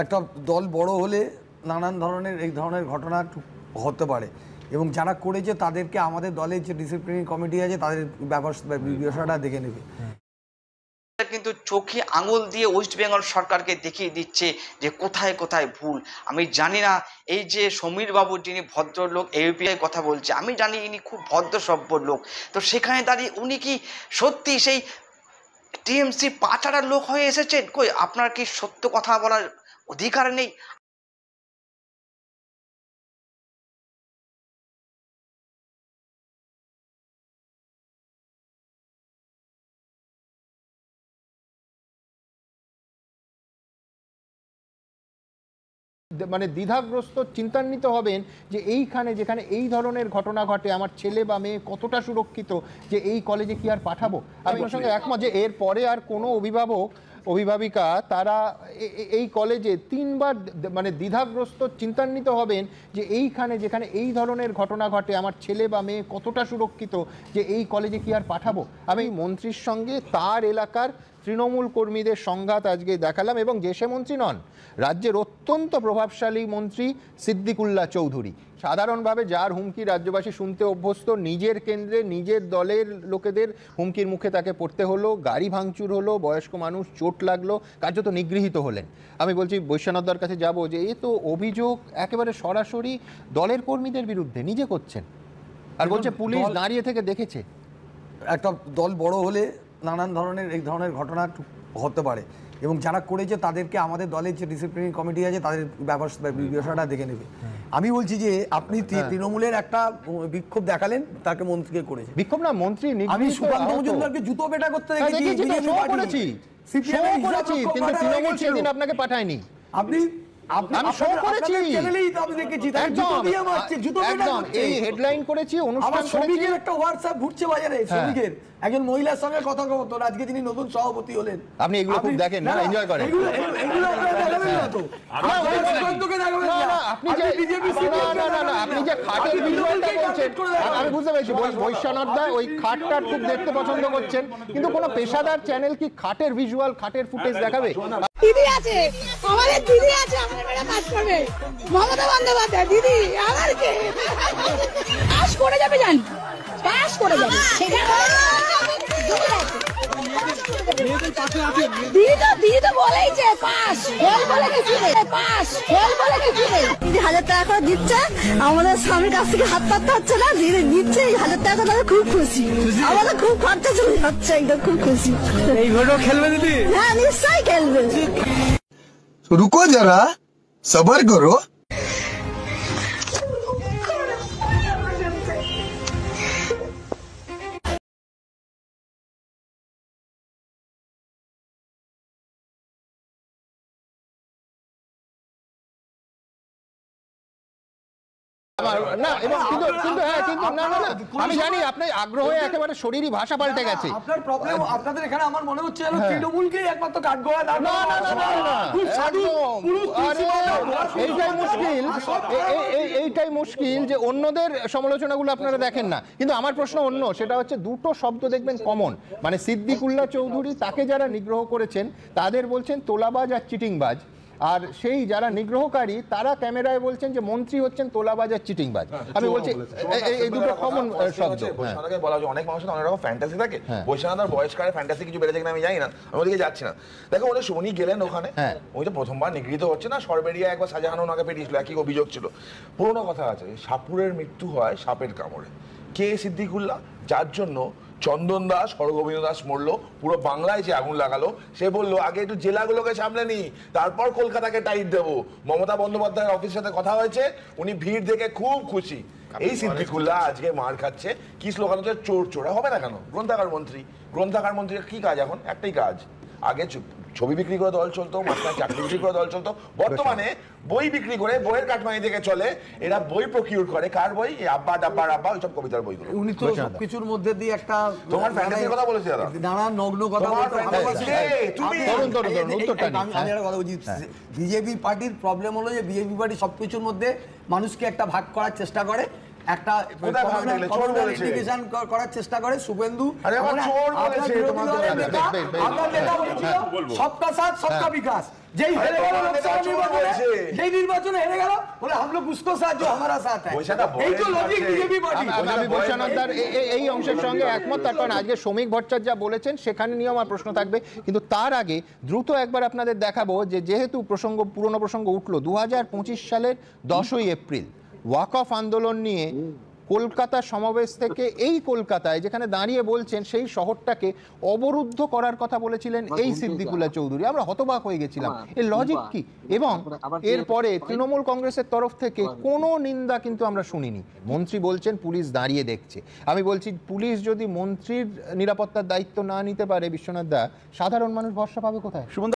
একটা দল বড় হলে নানান ধরনের এই ধরনের ঘটনা হতে পারে এবং যারা করেছে তাদেরকে আমাদের দলের যে ডিসিপ্লিনারি কমিটি আছে তাদের বিষয়টা দেখে নেবে। কিন্তু চোখে আঙুল দিয়ে ওয়েস্ট বেঙ্গল সরকারকে দেখিয়ে দিচ্ছে যে কোথায় কোথায় ভুল। আমি জানি না এই যে সমীর বাবু যিনি ভদ্রলোক এউপিআই কথা বলছে, আমি জানি ইনি খুব ভদ্র সভ্য লোক, তো সেখানে দাঁড়িয়ে উনি কি সত্যি সেই টিএমসি পাচারার লোক হয়ে এসেছেন? কই, আপনার কি সত্য কথা বলার অধিকার নেই? মানে দ্বিধাগ্রস্ত চিন্তান্বিত হবেন যে এইখানে যেখানে এই ধরনের ঘটনা ঘটে আমার ছেলে বা মেয়ে কতটা সুরক্ষিত, যে এই কলেজে কি আর পাঠাবো। আমি ওর সঙ্গে একমত যে এর পরে আর কোনো অভিভাবিকা তারা এই কলেজে তিনবার মানে দ্বিধাগ্রস্ত চিন্তান্বিত হবেন যে এইখানে যেখানে এই ধরনের ঘটনা ঘটে আমার ছেলে বা মেয়ে কতটা সুরক্ষিত, যে এই কলেজে কি আর পাঠাবো। আমি মন্ত্রীর সঙ্গে তার এলাকার তৃণমূল কর্মীদের সংঘাত আজকে দেখালাম, এবং যে সে মন্ত্রী নন, রাজ্যের অত্যন্ত প্রভাবশালী মন্ত্রী সিদ্দিকুল্লাহ চৌধুরী, সাধারণভাবে যার হুমকি রাজ্যবাসী শুনতে অভ্যস্ত, নিজের কেন্দ্রে নিজের দলের লোকেদের হুমকির মুখে তাকে পড়তে হলো, গাড়ি ভাঙচুর হলো, বয়স্ক মানুষ চোট লাগলো, কার্যত নিগৃহীত হলেন। আমি বলছি বৈশ্বনাথদার কাছে যাব যে এ তো অভিযোগ একেবারে সরাসরি দলের কর্মীদের বিরুদ্ধে নিজে করছেন, আর বলছে পুলিশ দাঁড়িয়ে থেকে দেখেছে। একটা দল বড় হলে নানান ধরনের এই ধরনের ঘটনা হতে পারে এবং যারা করেছে তাদেরকে আমাদের দলের যে ডিসিপ্লিনারি কমিটি আছে তাদের বিষয়টা দেখে নেবে। আমি বলছি যে আপনি তৃণমূলের একটা বিক্ষোভ দেখালেন, তাকে মন্ত্রীকে করেছে বিক্ষোভ না, মন্ত্রী আমি সুকান্ত মজুমদারকে জুতো পেটা করতে দেখেছি, কিন্তু তৃণমূল সেদিন আপনাকে পাঠায়নি। আপনি হেডলাইন করেছি, একটা হোয়াটসঅ্যাপ ঘুরছে বাজারে, শ্রমিকের একজন মহিলার সঙ্গে কথা বলতো, আজকে যিনি নতুন সভাপতি হলেন। আপনি এগুলো খুব দেখেন না, এনজয় করেন। আপনি যে খাটের ভিজুয়ালটা বলছেন, আমি বুঝতে পেরেছি বৈশ্বনাথ দা ওই খাটটা খুব দেখতে পছন্দ করছেন, কিন্তু কোনো পেশাদার চ্যানেল কি খাটের ভিজুয়াল, খাটের ফুটেজ দেখাবে? দিদি আছে, আমাদের দিদি আছে, আমাদের মেয়েরা কাজ করবে, মমতা বন্দ্যোপাধ্যায় দিদি, আমার কে পাস করে যাবে, জানি পাস করে যাবে, দিদি তো বলেইছে পাস ফেল বলে গেছে, পাস ফেল বলে গেছে। দিদি 1000 টাকা করে দিচ্ছে, আমাদের স্বামীর কাছ থেকে হাত পাততে হচ্ছে না, দিদি দিচ্ছে 1000 টাকা, তাহলে খুব খুশি, আমাদের খুব খরচা চলে যাচ্ছে, একদম খুব খুশি। এই ঘটনা খেলবে দিদি? হ্যাঁ নিশ্চয়ই খেলবে। रुको जरा सबर करो। না, এবং আমি জানি আপনার আগ্রহ একেবারে শরীরী ভাষা পাল্টে গেছে। আপনার প্রবলেম, আপনাদের এখানে আমার মনে হচ্ছে তৃণমূলকেই একমাত্র কাঠগড়া দাঁড় এইটাই মুশকিল যে অন্যদের সমালোচনাগুলো আপনারা দেখেন না, কিন্তু আমার প্রশ্ন অন্য, সেটা হচ্ছে দুটো শব্দ দেখবেন কমন, মানে সিদ্দিকুল্লাহ চৌধুরী তাকে যারা নিগ্রহ করেছেন তাদের বলছেন তোলাবাজ আর চিটিংবাজ, আর সেই যারা নিগ্রহকারী তারা ক্যামেরায় বলছেন যে মন্ত্রী হচ্ছেন তোলাবাজ আর চিটিংবাজ। আমি বলছি এই দুটো কমন শব্দ। বলা হয় অনেক মানুষের অনেক রকম ফ্যান্টাসি থাকে, বৈশ্বনাথ বয়স্কারে ফ্যান্টাসি কিছু বেড়েছে কিনা আমি জানি না, আমি ওদিকে যাচ্ছি না। দেখো উনি গেলেন ওখানে, ওই তো প্রথমবার নিগৃহীত হচ্ছে না, সরবেরিয়া একবার শাহজাহান ওনাকে পেটিয়েছিল, একই অভিযোগ ছিল। পুরোনো কথা আছে, সাপুরের মৃত্যু হয় সাপের কামড়ে। কে সিদ্দিকুল্লাহ? যার জন্য চন্দন দাস, হরগোবিন্দ দাস মরল, পুরো বাংলায় যে আগুন লাগালো, সে বললো আগে একটু জেলাগুলোকে সামলে নি, তারপর কলকাতাকে টাইট দেবো। মমতা বন্দ্যোপাধ্যায়ের অফিসের সাথে কথা হয়েছে, উনি ভিড় দেখে খুব খুশি। এই সিদ্দিকুল্লাহ আজকে মার খাচ্ছে, কি স্লোগান হচ্ছে, চোর চোরা হবে না কেন? গ্রন্থাগার মন্ত্রীর কি কাজ এখন? একটাই কাজ, আগে ছবি বিক্রি করে দল চলতো, মাঝখানে চাকরি বিক্রি করে দল চলতো, বর্তমানে বই বিক্রি করে বইয়ের কাটমানি থেকে চলে। এরা বই প্রকিউর করে, কার বই? আব্বা ডাব্বা রাব্বা, ওইসব কবিতার বইগুলো। উনি তো সবকিছুর মধ্যে দিয়ে একটা তোমার ফ্যান্টাসির কথা বলেছি দাদা, নানা নগ্ন কথা বলতে। আমি একটা কথা বলছি, বিজেপি পার্টির প্রবলেম হলো যে বিজেপি পার্টি সবকিছুর মধ্যে মানুষকে একটা ভাগ করার চেষ্টা করে, একটা ইন্ডিকেশন করার চেষ্টা করে। শুভেন্দু সবকা সাথ সবকা বিকাশ, যেই হেরে গেল লোকসভা নির্বাচন बोले हम लोग उसको साथ जो हमारा साथ है। বৈশাখদা এই তো বয়স লজিক আছে। BJP party. আমি বৈশ্বনাথদার এই অংশের সঙ্গে একমত, তার কারণ আজকে শ্রমিক ভট্টাচার্য যা বলেছেন সেখানে নিয়ে আমার প্রশ্ন থাকবে, কিন্তু তার আগে দ্রুত একবার আপনাদের দেখাবো যে যেহেতু পুরনো প্রসঙ্গ উঠলো, 2025 সালের 10ই এপ্রিল ওয়াক অফ আন্দোলন নিয়ে কলকাতা সমাবেশ থেকে এই কলকাতায় যেখানে দাঁড়িয়ে বলছেন সেই শহরটাকে অবরুদ্ধ করার কথা বলেছিলেন এই সিদ্দিকুল্লাহ চৌধুরী। আমরা হতবাক হয়ে গেছিলাম, এর লজিক কি? এবং এরপরে তৃণমূল কংগ্রেসের তরফ থেকে কোনো নিন্দা কিন্তু আমরা শুনিনি। মন্ত্রী বলছেন পুলিশ দাঁড়িয়ে দেখছে। আমি বলছি পুলিশ যদি মন্ত্রীর নিরাপত্তার দায়িত্ব না নিতে পারে বিশ্বনাথ দা, সাধারণ মানুষ ভরসা পাবে কোথায়?